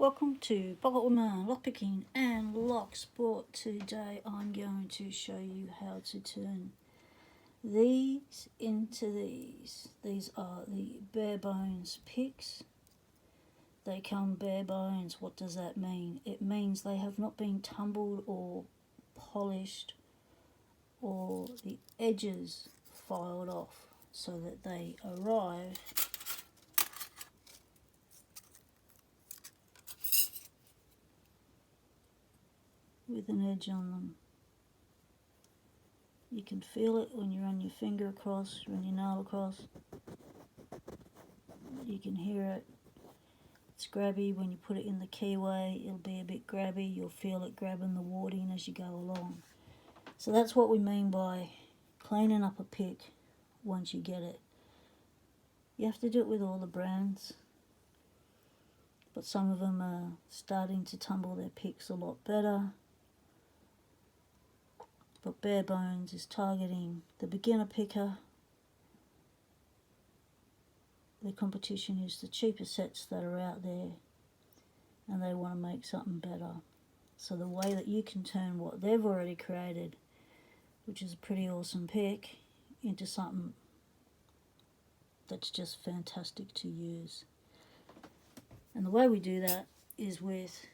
Welcome to Pocket Woman Lockpicking and Locksport. Today I'm going to show you how to turn these into these. These are the bare bones picks. They come bare bones. What does that mean? It means they have not been tumbled or polished or the edges filed off, so that they arrive with an edge on them. You can feel it when you run your finger across, run your nail across. You can hear it. It's grabby. When you put it in the keyway, it'll be a bit grabby. You'll feel it grabbing the warding as you go along. So that's what we mean by cleaning up a pick once you get it. You have to do it with all the brands, but some of them are starting to tumble their picks a lot better. But Bare Bones is targeting the beginner picker. The competition is the cheaper sets that are out there, and they want to make something better. So the way that you can turn what they've already created, which is a pretty awesome pick, into something that's just fantastic to use. And the way we do that is with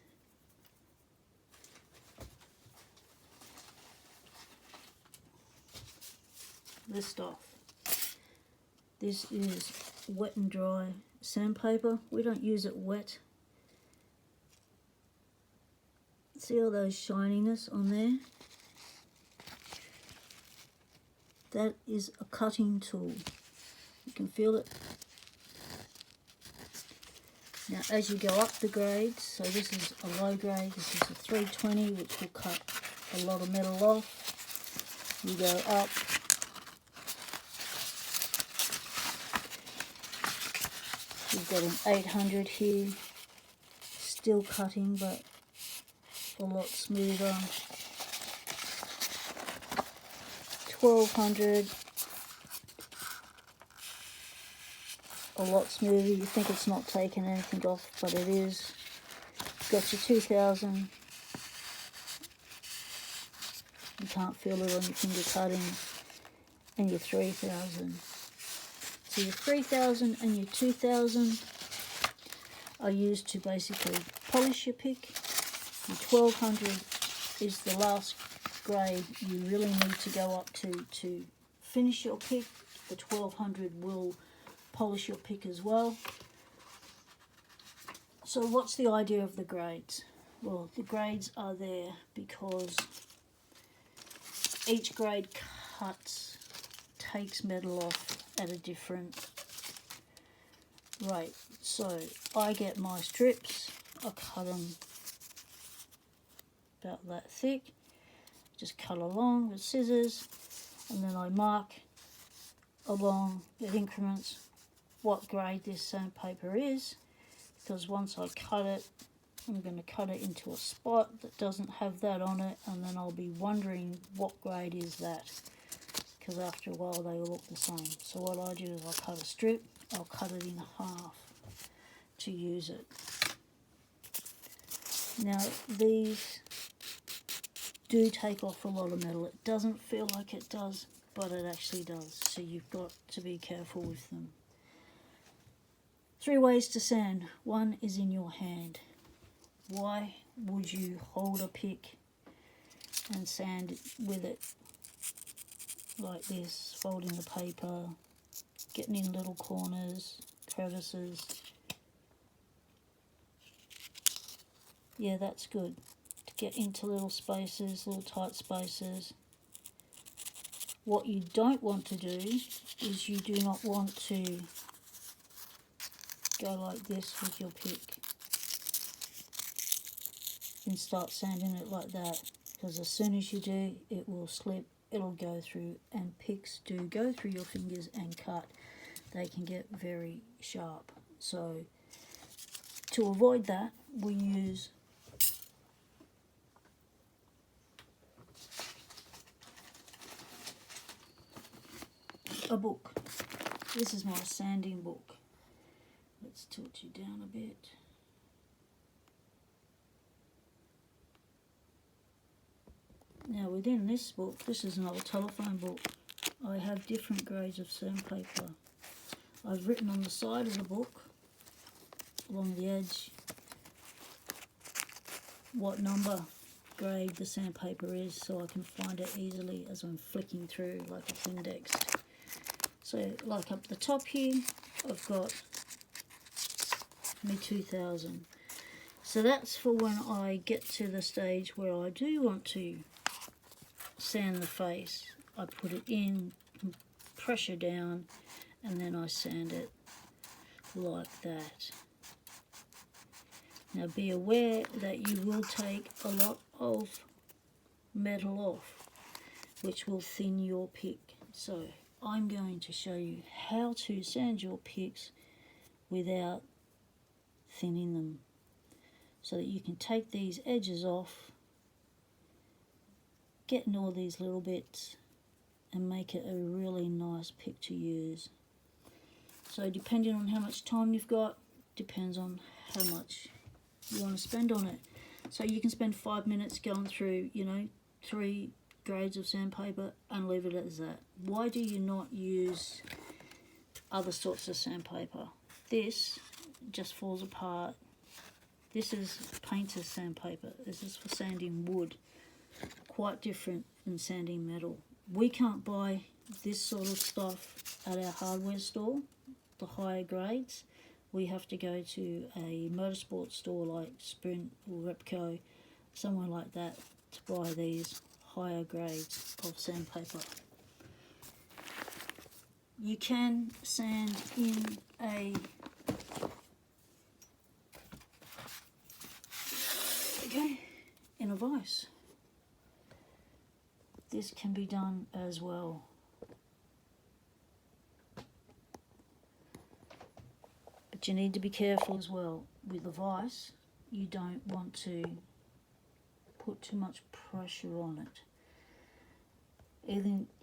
this stuff. This is wet and dry sandpaper. We don't use it wet. See all those shininess on there? That is a cutting tool. You can feel it. Now as you go up the grades, so this is a low grade, this is a 320, which will cut a lot of metal off. You go up, you've got an 800 here, still cutting but a lot smoother. 1200, a lot smoother. You think it's not taking anything off, but it is. Got your 2000. You can't feel it on your finger cutting. And your 3000. So your 3000 and your 2000 are used to basically polish your pick. Your 1200 is the last grade you really need to go up to finish your pick. The 1200 will polish your pick as well. So what's the idea of the grades? Well, the grades are there because each grade takes metal off at a different rate. So I get my strips, I cut them about that thick, just cut along with scissors, and then I mark along with increments what grade this sandpaper is, because once I cut it, I'm going to cut it into a spot that doesn't have that on it, and then I'll be wondering what grade is that, because after a while they all look the same. So what I do is I'll cut a strip, I'll cut it in half to use it. Now these do take off a lot of metal. It doesn't feel like it does, but it actually does, so you've got to be careful with them. 3 ways to sand. One is in your hand. Why would you hold a pick and sand with it like this, folding the paper, getting in little corners, crevices? Yeah, that's good. To get into little spaces, little tight spaces. What you don't want to do is you do not want to go like this with your pick and start sanding it like that, because as soon as you do, it will slip, it'll go through, and picks do go through your fingers and cut. They can get very sharp. So to avoid that, we use a book. This is my sanding book. Let's tilt you down a bit. within this book, this is an old telephone book, I have different grades of sandpaper. I've written on the side of the book, along the edge, what number grade the sandpaper is, so I can find it easily as I'm flicking through like it's indexed. So like up the top here, I've got me 2000. So that's for when I get to the stage where I do want to sand the face. I put it in, pressure down, and then I sand it like that. Now be aware that you will take a lot of metal off, which will thin your pick. So I'm going to show you how to sand your picks without thinning them, so that you can take these edges off, getting all these little bits, and make it a really nice pick to use. So depending on how much time you've got, depends on how much you want to spend on it. So you can spend 5 minutes going through, you know, 3 grades of sandpaper and leave it as that. Why do you not use other sorts of sandpaper? This just falls apart. This is painter's sandpaper. This is for sanding wood. Quite different than sanding metal. We can't buy this sort of stuff at our hardware store, the higher grades. We have to go to a motorsport store like Sprint or Repco, somewhere like that, to buy these higher grades of sandpaper. You can sand in a vise. This can be done as well. But you need to be careful as well with the vise. You don't want to put too much pressure on it.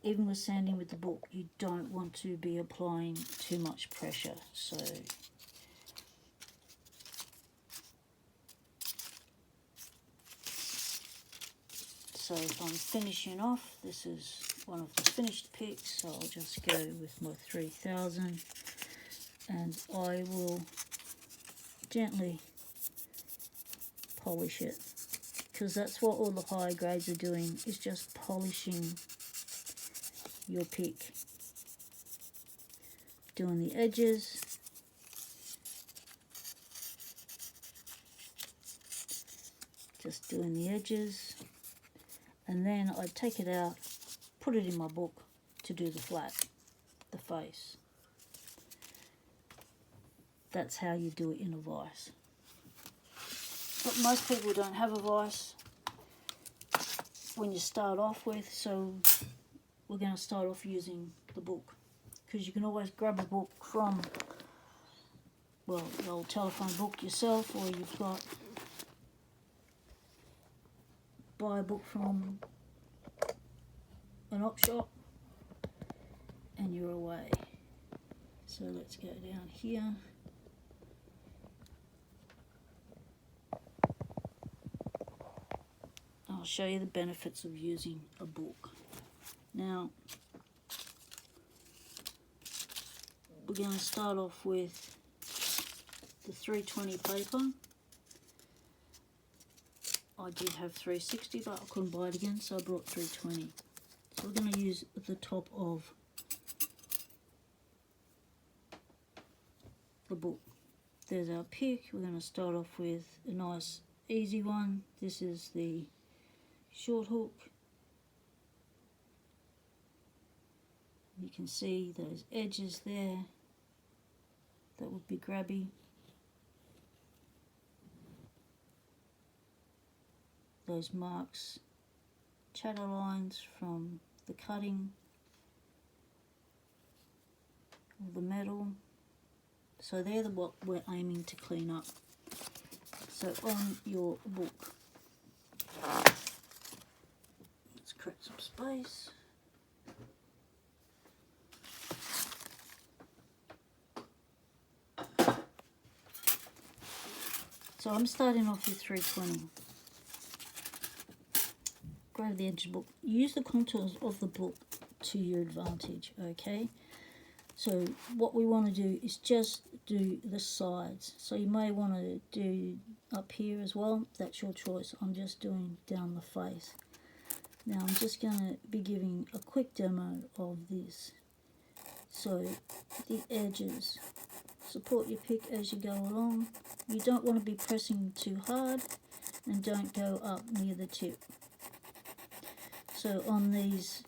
Even with sanding with the book, you don't want to be applying too much pressure. So if I'm finishing off, this is one of the finished picks, so I'll just go with my 3000, and I will gently polish it, because that's what all the higher grades are doing, is just polishing your pick, doing the edges, just doing the edges, and then I take it out, put it in my book to do the flat, the face. That's how you do it in a vise. But most people don't have a vise when you start off with, so we're going to start off using the book, because you can always grab a book from, well, the old telephone book yourself, or you've got, buy a book from an op shop and you're away. So let's go down here. I'll show you the benefits of using a book. Now, we're going to start off with the 320 paper. I did have 360, but I couldn't buy it again, so I brought 320. So we're going to use the top of the book. There's our pick. We're going to start off with a nice easy one. This is the short hook. You can see those edges there. That would be grabby. Those marks, chatter lines from the cutting of the metal. So they're what we're aiming to clean up. So on your book, let's create some space. So I'm starting off with 320. grab the edge of the book. Use the contours of the book to your advantage, okay? So what we want to do is just do the sides. So you may want to do up here as well. That's your choice. I'm just doing down the face. Now I'm just going to be giving a quick demo of this. So the edges, support your pick as you go along. You don't want to be pressing too hard, and don't go up near the tip. So on these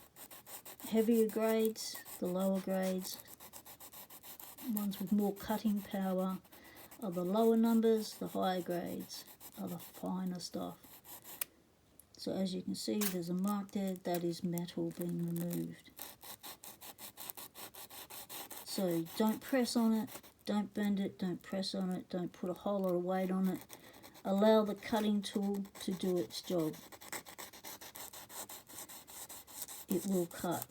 heavier grades, the lower grades, ones with more cutting power are the lower numbers, the higher grades are the finer stuff. So as you can see, there's a mark there, that is metal being removed. So don't press on it, don't bend it, don't press on it, don't put a whole lot of weight on it. Allow the cutting tool to do its job. It will cut.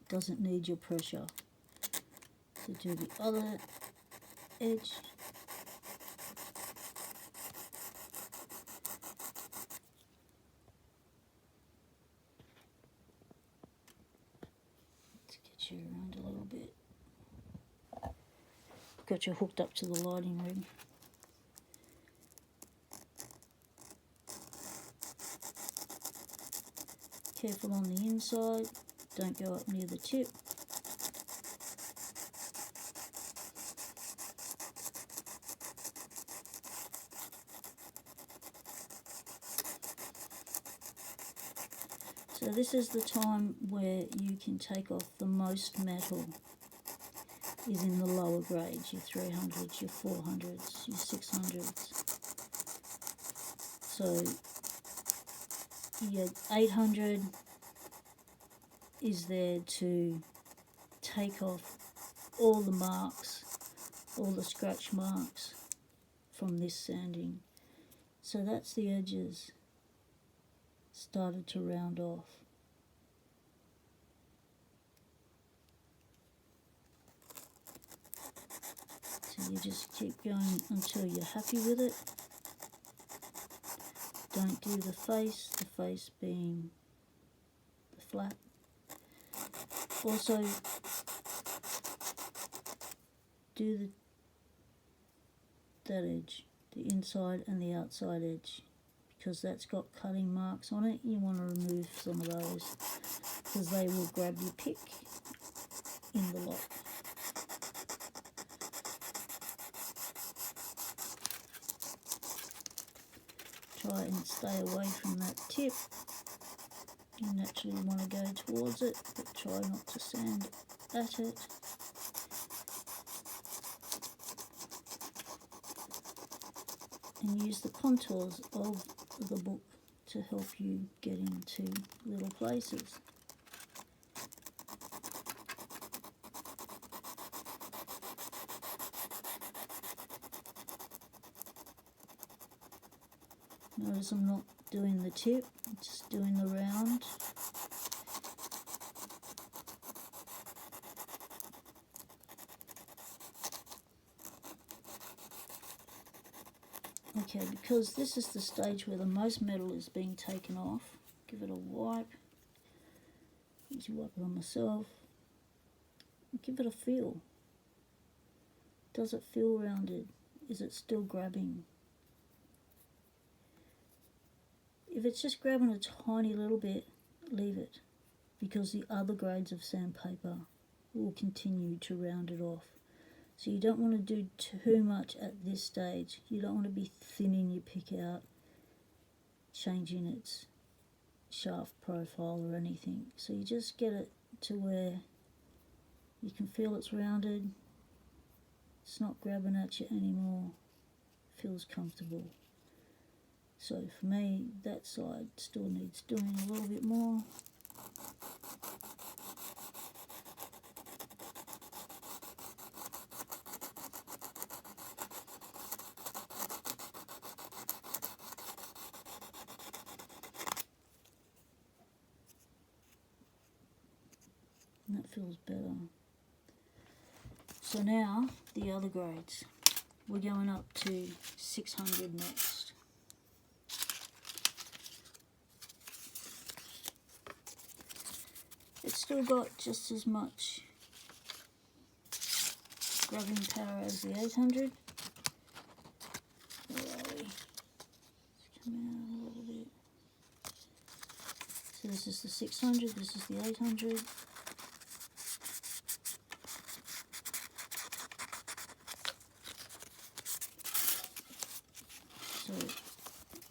Doesn't need your pressure. To do the other edge. Let's get you around a little bit. Got you hooked up to the lighting rig. Careful on the inside, don't go up near the tip. So this is the time where you can take off the most metal, is in the lower grades, your 300s, your 400s, your 600s. So your 800 is there to take off all the marks, all the scratch marks from this sanding. So that's the edges started to round off. So you just keep going until you're happy with it. Don't do the face being the flat. Also, do that edge, the inside and the outside edge, because that's got cutting marks on it. You want to remove some of those because they will grab your pick in the lock. Try and stay away from that tip. You naturally want to go towards it, but try not to sand at it. And use the contours of the book to help you get into little places. Notice I'm not doing the tip, I'm just doing the round. Okay, because this is the stage where the most metal is being taken off, give it a wipe. Usually wipe it on myself. Give it a feel. Does it feel rounded? Is it still grabbing? If it's just grabbing a tiny little bit, leave it, because the other grades of sandpaper will continue to round it off. So you don't want to do too much at this stage. You don't want to be thinning your pick out, changing its shaft profile or anything. So you just get it to where you can feel it's rounded, it's not grabbing at you anymore, feels comfortable. So for me, that side still needs doing a little bit more. And that feels better. So now, the other grades. We're going up to 600 next. It's still got just as much grabbing power as the 800. Where are we? Let's come out a little bit. So this is the 600, this is the 800. So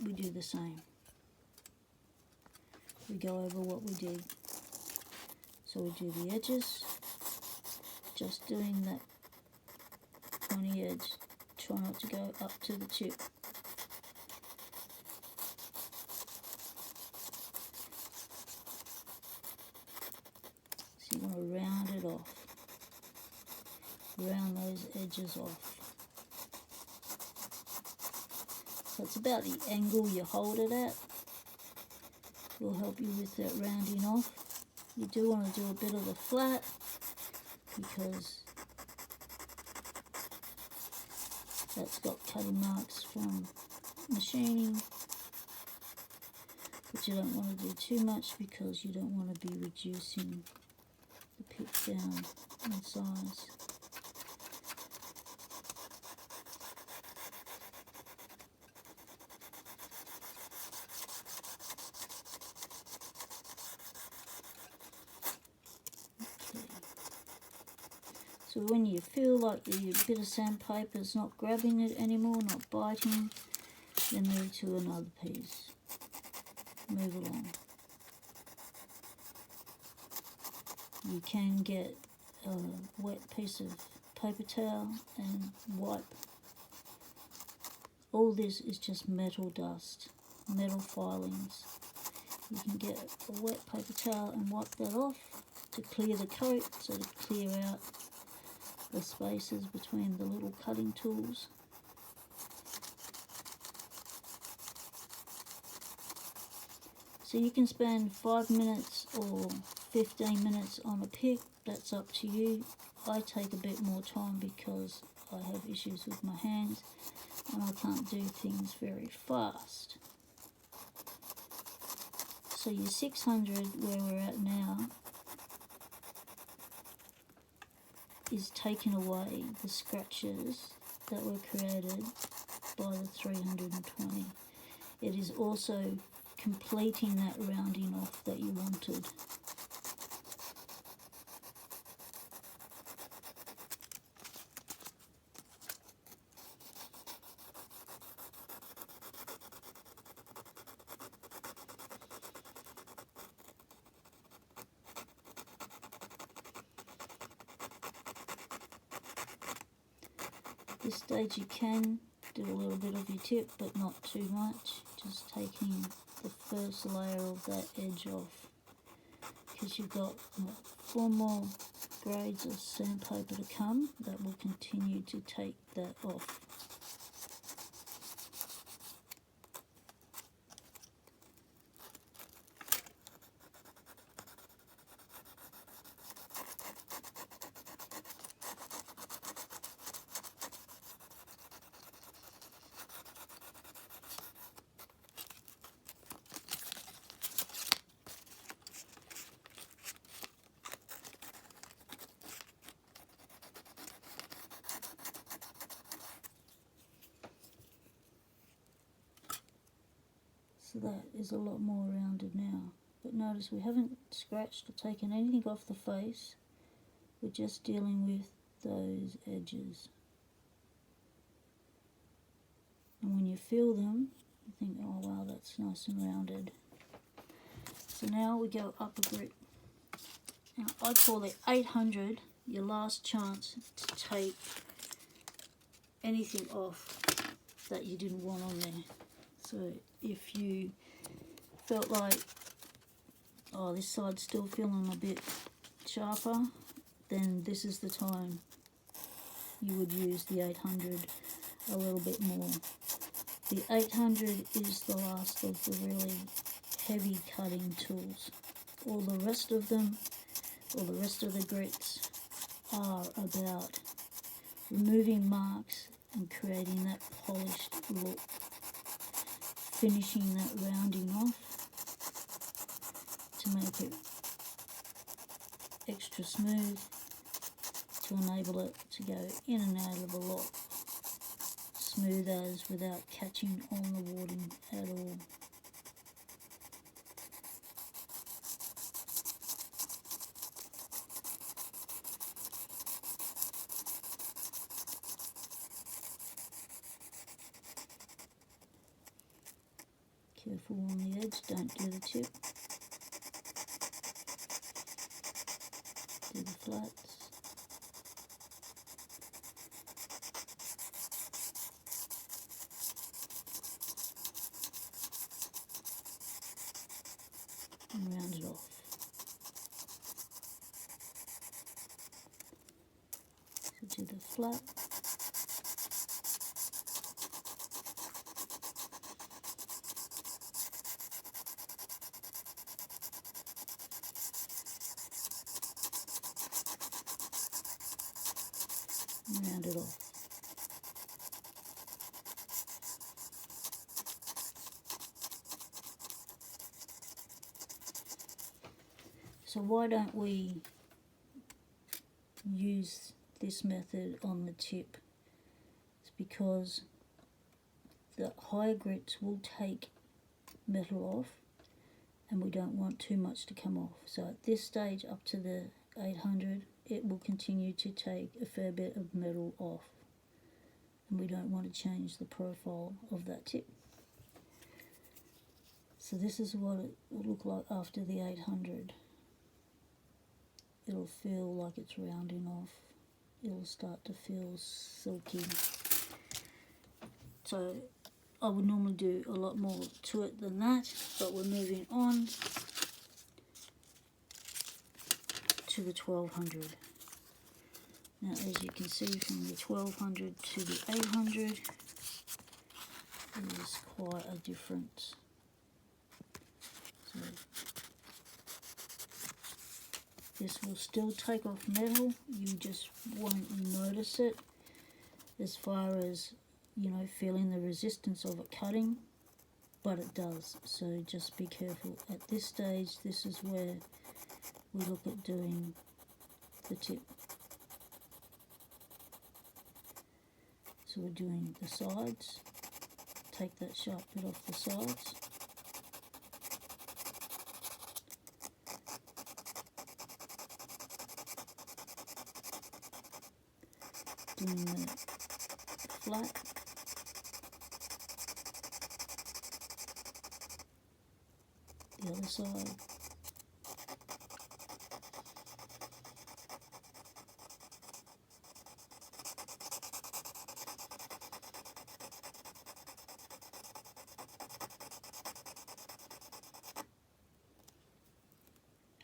we do the same. We go over what we did. So we do the edges, just doing that pointy edge. Try not to go up to the tip. So you want to round it off. Round those edges off. So it's about the angle you hold it at. Will help you with that rounding off. You do want to do a bit of the flat because that's got cutting marks from machining, but you don't want to do too much because you don't want to be reducing the pitch down in size. So when you feel like the bit of sandpaper is not grabbing it anymore, not biting, then move to another piece. Move along. You can get a wet piece of paper towel and wipe. All this is just metal dust, metal filings. You can get a wet paper towel and wipe that off to clear the coat, so to clear out the spaces between the little cutting tools. So you can spend 5 minutes or 15 minutes on a pick, that's up to you. I take a bit more time because I have issues with my hands and I can't do things very fast. So your 600, where we're at now, is taking away the scratches that were created by the 320. It is also completing that rounding off that you wanted. At this stage you can do a little bit of your tip, but not too much. Just taking the first layer of that edge off, because you've got 4 more grades of sandpaper to come that will continue to take that off. So that is a lot more rounded now. But notice we haven't scratched or taken anything off the face. We're just dealing with those edges. And when you feel them, you think, oh wow, that's nice and rounded. So now we go up a grit. Now I call it 800, your last chance to take anything off that you didn't want on there. So if you felt like, oh, this side's still feeling a bit sharper, then this is the time you would use the 800 a little bit more. The 800 is the last of the really heavy cutting tools. All the rest of them, all the rest of the grits are about removing marks and creating that polished look. Finishing that rounding off to make it extra smooth to enable it to go in and out of the lock smooth as without catching on the wadding at all. Careful on the edge, don't do the tip. Do the flats. And round it off. So do the flat. And round it off. So why don't we use this method on the tip? It's because the higher grits will take metal off and we don't want too much to come off. So at this stage up to the 800 it will continue to take a fair bit of metal off and we don't want to change the profile of that tip. So this is what it will look like after the 800. It'll feel like it's rounding off. It'll start to feel silky. So I would normally do a lot more to it than that, but we're moving on to the 1200. Now as you can see from the 1200 to the 800 is quite a difference. So this will still take off metal, you just won't notice it as far as, you know, feeling the resistance of it cutting, but it does. So just be careful. At this stage, this is where we look at doing the tip. So we're doing the sides, take that sharp bit off the sides. Doing the flat. The other side.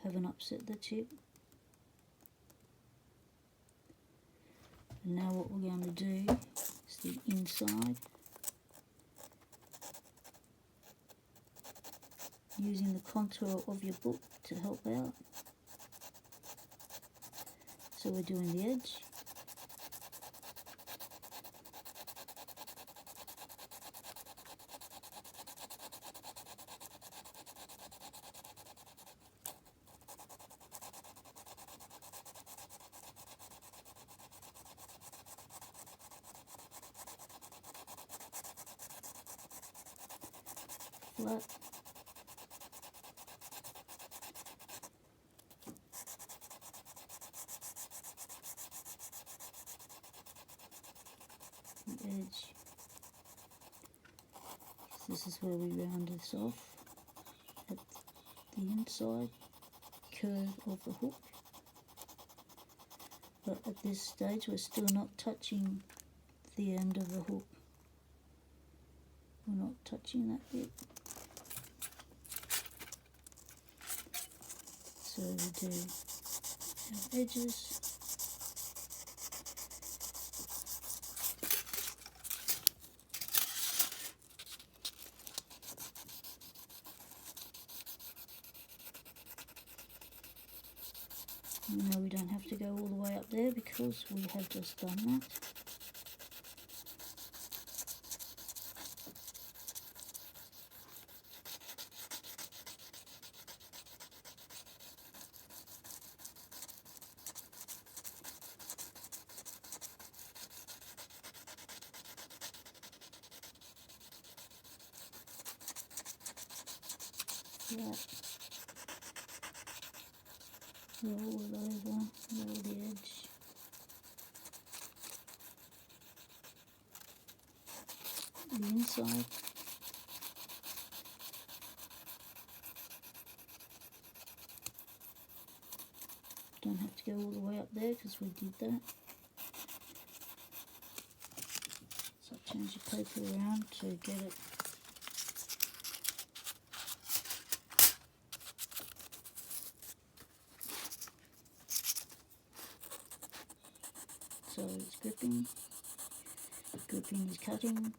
Haven't upset the tip. And now what we're going to do is the inside. Using the contour of your book to help out. So we're doing the edge. Flat. The edge. This is where we round this off at the inside curve of the hook. But at this stage we're still not touching the end of the hook. We're not touching that bit. So we do our edges. No, we don't have to go all the way up there because we have just done that. that. Roll it over, roll the edge. The inside. Don't have to go all the way up there because we did that. So change your paper around to get it. So it's gripping is cutting.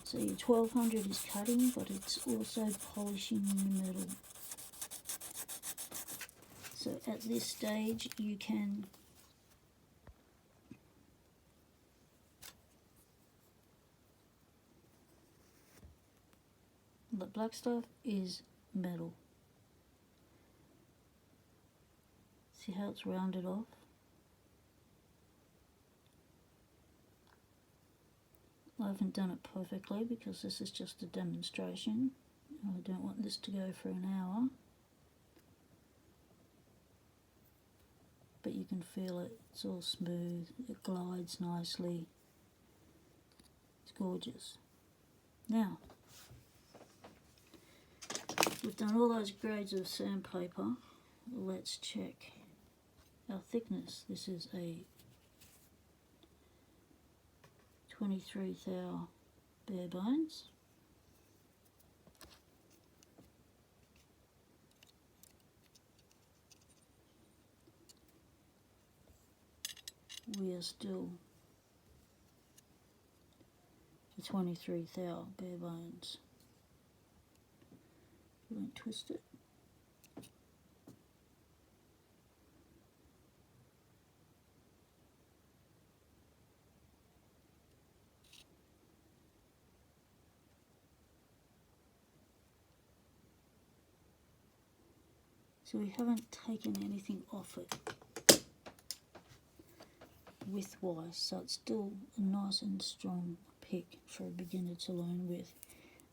So your 1200 is cutting, but it's also polishing the metal. So at this stage you can the black stuff is metal. See how it's rounded off? I haven't done it perfectly because this is just a demonstration. I don't want this to go for an hour. But you can feel it, it's all smooth, it glides nicely. It's gorgeous. Now, we've done all those grades of sandpaper. Let's check our thickness. This is a 23 thou bare bones. We are still the 23 thou bare bones. We won't twist it. So we haven't taken anything off it width-wise, so it's still a nice and strong pick for a beginner to learn with,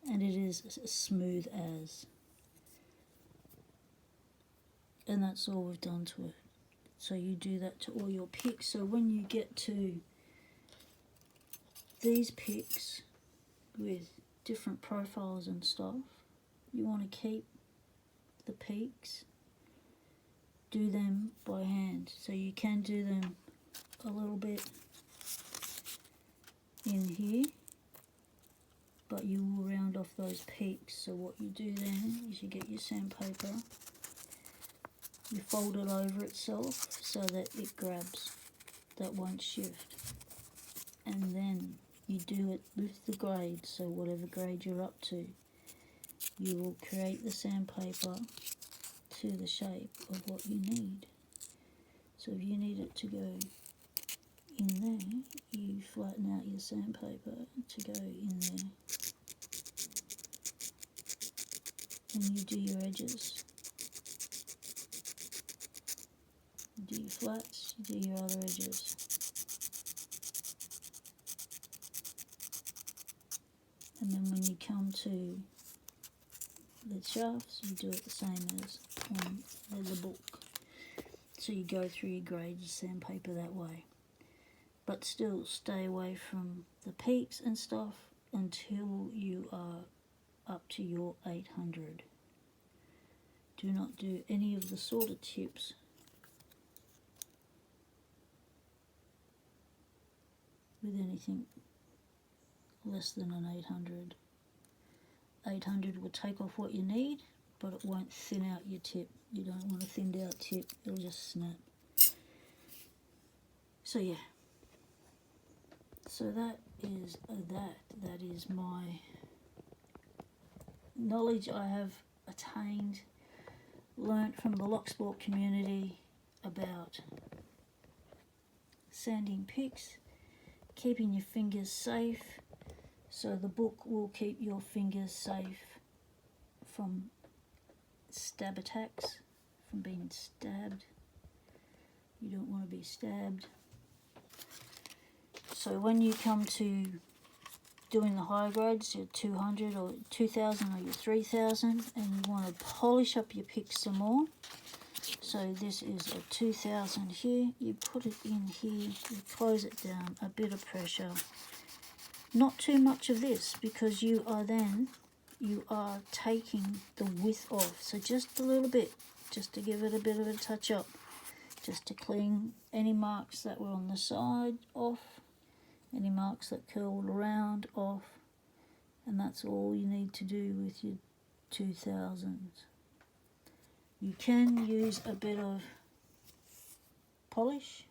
and it is as smooth as, and that's all we've done to it. So you do that to all your picks. So when you get to these picks with different profiles and stuff, you want to keep the peaks, do them by hand. So you can do them a little bit in here, but you will round off those peaks. So what you do then is you get your sandpaper, you fold it over itself so that it grabs, that won't shift, and then you do it with the grade. So whatever grade you're up to, you will create the sandpaper to the shape of what you need. So if you need it to go in there, you flatten out your sandpaper to go in there, and you do your edges. You do your flats, you do your other edges. And then when you come to the shafts, you do it the same as on the book. So you go through your grades of sandpaper that way. But still stay away from the peaks and stuff until you are up to your 800. Do not do any of the sort of tips with anything less than an 800. 800 will take off what you need, but it won't thin out your tip. You don't want a thinned out tip, it'll just snap. So yeah, so that is that is my knowledge I have attained, learnt from the Locksport community, about sanding picks, keeping your fingers safe. So the book will keep your fingers safe from stab attacks, from being stabbed. You don't want to be stabbed. So when you come to doing the higher grades, your 200 or 2000 or your 3000, and you want to polish up your pick some more. So this is a 2000 here. You put it in here, you close it down, a bit of pressure. Not too much of this, because you are taking the width off. So just a little bit, just to give it a bit of a touch up, just to clean any marks that were on the side off, any marks that curled around off, and that's all you need to do with your 2000s. You can use a bit of polish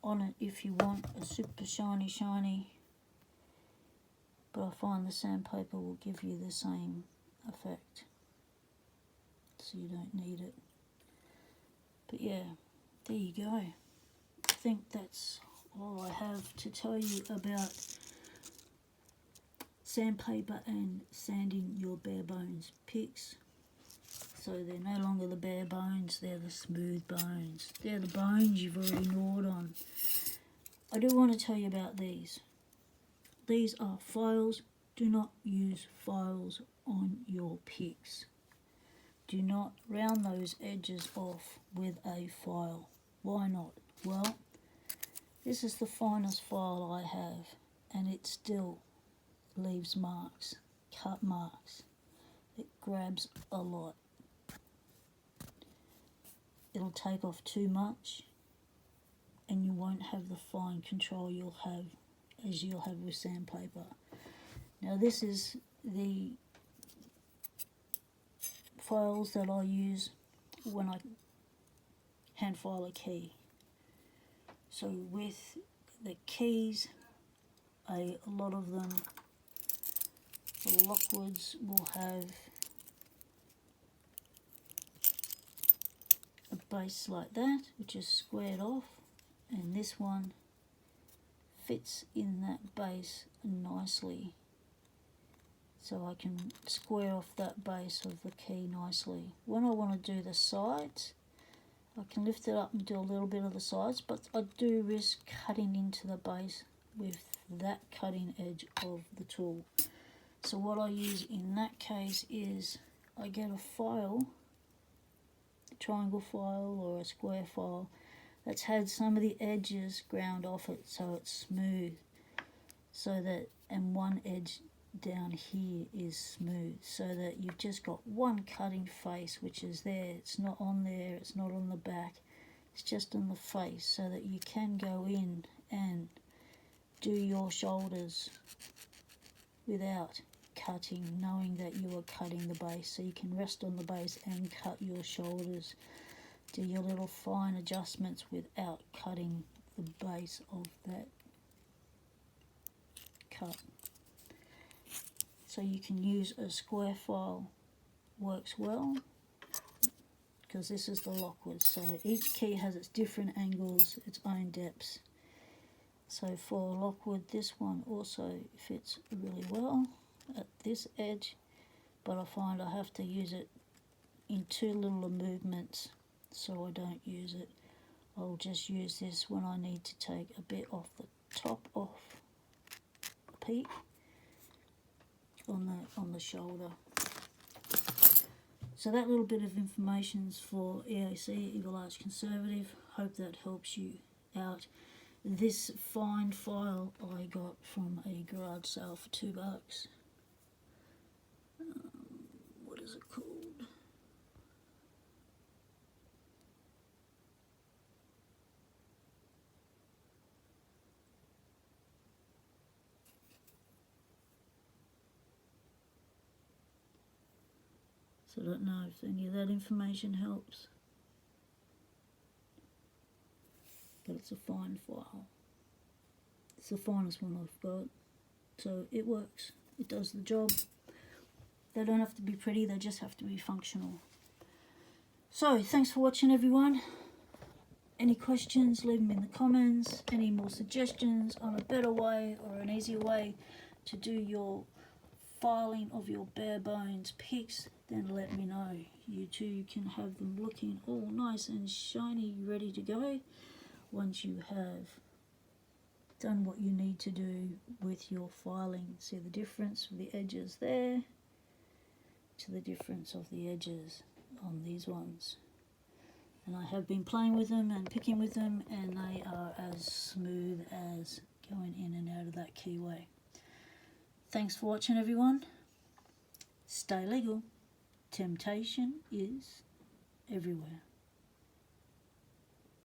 on it if you want a super shiny, but I find the sandpaper will give you the same effect, so you don't need it. But yeah, there you go. I think that's all I have to tell you about sandpaper and sanding your bare bones picks. So they're no longer the bare bones, they're the smooth bones. They're the bones you've already gnawed on. I do want to tell you about these. These are files. Do not use files on your picks. Do not round those edges off with a file. Why not? Well, this is the finest file I have, and it still leaves marks, cut marks. It grabs a lot. It'll take off too much, and you won't have the fine control you'll have with sandpaper. Now this is the files that I use when I hand file a key. So with the keys, a lot of them, the Lockwoods will have a base like that, which is squared off, and this one fits in that base nicely. So I can square off that base of the key nicely. When I want to do the sides, I can lift it up and do a little bit of the sides, but I do risk cutting into the base with that cutting edge of the tool. So what I use in that case is I get a file, a triangle file or a square file, that's had some of the edges ground off it so it's smooth, so that, and one edge down here is smooth, so that you've just got one cutting face which is there. It's not on there, it's not on the back, it's just on the face, so that you can go in and do your shoulders without cutting, knowing that you are cutting the base. So you can rest on the base and cut your shoulders, do your little fine adjustments without cutting the base of that cut. So you can use a square file, works well, because this is the Lockwood. So each key has its different angles, its own depths. So for Lockwood, this one also fits really well at this edge, but I find I have to use it in too little movements, so I don't use it. I'll just use this when I need to take a bit off the top off the peak on the shoulder. So that little bit of information is for EAC, Eagle Arch Conservative. Hope that helps you out. This fine file I got from a garage sale for $2. What is it called? So I don't know if any of that information helps, but it's a fine file. It's the finest one I've got, so it works. It does the job. They don't have to be pretty, they just have to be functional. So thanks for watching, everyone. Any questions, leave them in the comments. Any more suggestions on a better way or an easier way to do your filing of your bare bones pics, then let me know. You too can have them looking all nice and shiny, ready to go once you have done what you need to do with your filing. See the difference of the edges there to the difference of the edges on these ones. And I have been playing with them and picking with them, and they are as smooth as going in and out of that keyway. Thanks for watching, everyone. Stay legal. Temptation is everywhere.